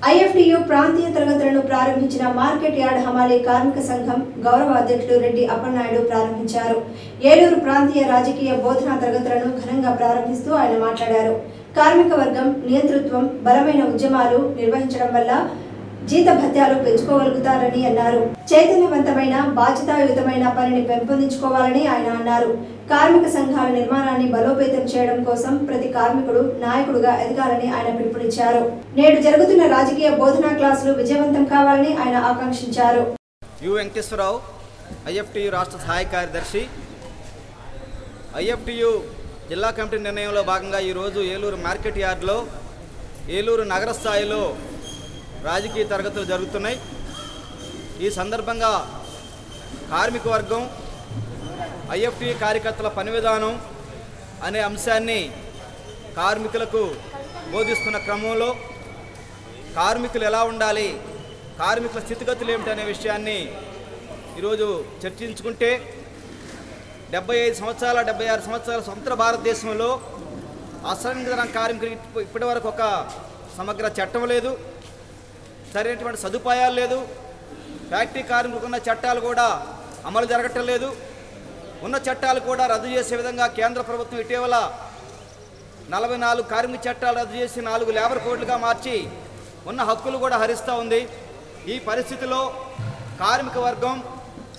IFTU ప్రాంతీయ తరగతులను ప్రారంభించిన మార్కెట్ యార్డ్ హమాలీ కార్మిక సంఘం గౌరవ అధ్యక్షుడు రెడ్డి అప్పలనాయుడు ప్రారంభించారు. ఏలూరు ప్రాంతీయ రాజకీయ బోధనా తరగతులను ఘనంగా ప్రారంభిస్తూ ఆయన మాట్లాడారు. కార్మిక వర్గం నియంతృత్వం బలమైన ఉద్యమాలు నిర్వహించడం వల్ల జీతభత్యాలు పెంచుకోగలుగుతారని అన్నారు. చైతన్యవంతమైన బాధ్యతాయుతమైన పనిని పెంపొందించుకోవాలని ఆయన అన్నారు. కార్మిక సంఘాల నిర్మాణాన్ని బలోపేతం చేయడం కోసం ప్రతి కార్మికుడు నాయకుడుగా ఎదగాలని ఆయన పిలుపునిచ్చారు. నేడు జరుగుతున్న రాజకీయ బోధనా క్లాసులు విజయవంతం కావాలని ఆయన ఆకాంక్షించారు. యు వెంకటేశ్వరరావు, ఐఎఫ్టియు రాష్ట్ర సహాయ కార్యదర్శి. ఐఎఫ్టియు జిల్లా కమిటీ నిర్ణయంలో భాగంగా ఈరోజు ఏలూరు మార్కెట్ యార్డ్లో ఏలూరు నగర స్థాయిలో రాజకీయ తరగతులు జరుగుతున్నాయి. ఈ సందర్భంగా కార్మిక వర్గం ఐఎఫ్టి కార్యకర్తల పని విధానం అనే అంశాన్ని కార్మికులకు బోధిస్తున్న క్రమంలో కార్మికులు ఎలా ఉండాలి, కార్మికుల స్థితిగతులు ఏమిటి అనే విషయాన్ని ఈరోజు చర్చించుకుంటే 75 సంవత్సరాల 76 సంవత్సరాల స్వతంత్ర భారతదేశంలో అసంఘటిత కార్మికులకు ఇప్పటివరకు ఒక సమగ్ర చట్టం లేదు, సరైనటువంటి సదుపాయాలు లేదు. ఫ్యాక్టరీ కార్మికులకు ఉన్న చట్టాలు కూడా అమలు జరగటం లేదు. ఉన్న చట్టాలు కూడా రద్దు చేసే విధంగా కేంద్ర ప్రభుత్వం ఇటీవల 44 కార్మిక చట్టాలు రద్దు చేసి 4 లేబర్ కోడ్లుగా మార్చి ఉన్న హక్కులు కూడా హరిస్తూ ఉంది. ఈ పరిస్థితిలో కార్మిక వర్గం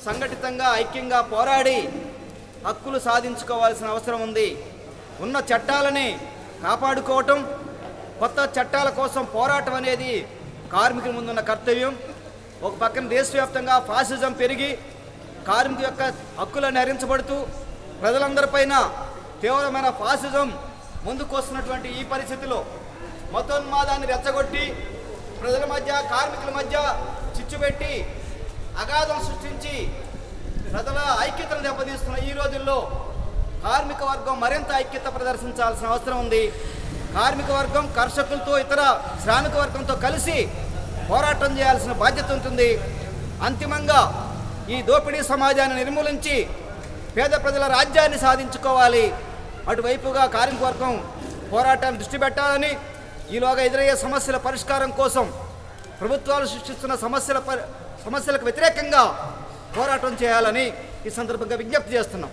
సంఘటితంగా ఐక్యంగా పోరాడి హక్కులు సాధించుకోవాల్సిన అవసరం ఉంది. ఉన్న చట్టాలని కాపాడుకోవటం, కొత్త చట్టాల కోసం పోరాటం అనేది కార్మికుల ముందున్న కర్తవ్యం. ఒక పక్కన దేశవ్యాప్తంగా ఫాసిజం పెరిగి కార్మికుల యొక్క హక్కులను హరించబడుతూ ప్రజలందరిపైన తీవ్రమైన ఫాసిజం ముందుకు వస్తున్నటువంటి ఈ పరిస్థితిలో మతోన్మాదాన్ని రెచ్చగొట్టి ప్రజల మధ్య కార్మికుల మధ్య చిచ్చుపెట్టి అగాధం సృష్టించి ప్రజల ఐక్యతను దెబ్బతీస్తున్న ఈ రోజుల్లో కార్మిక వర్గం మరింత ఐక్యత ప్రదర్శించాల్సిన అవసరం ఉంది. కార్మిక వర్గం కర్షకులతో ఇతర శ్రామిక వర్గంతో కలిసి పోరాటం చేయాల్సిన బాధ్యత ఉంటుంది. అంతిమంగా ఈ దోపిడీ సమాజాన్ని నిర్మూలించి పేద ప్రజల రాజ్యాన్ని సాధించుకోవాలి. అటువైపుగా కార్మిక వర్గం పోరాటాన్ని దృష్టి పెట్టాలని, ఈలోగా ఎదురయ్యే సమస్యల పరిష్కారం కోసం ప్రభుత్వాలు సృష్టిస్తున్న సమస్యలకు వ్యతిరేకంగా పోరాటం చేయాలని ఈ సందర్భంగా విజ్ఞప్తి చేస్తున్నాం.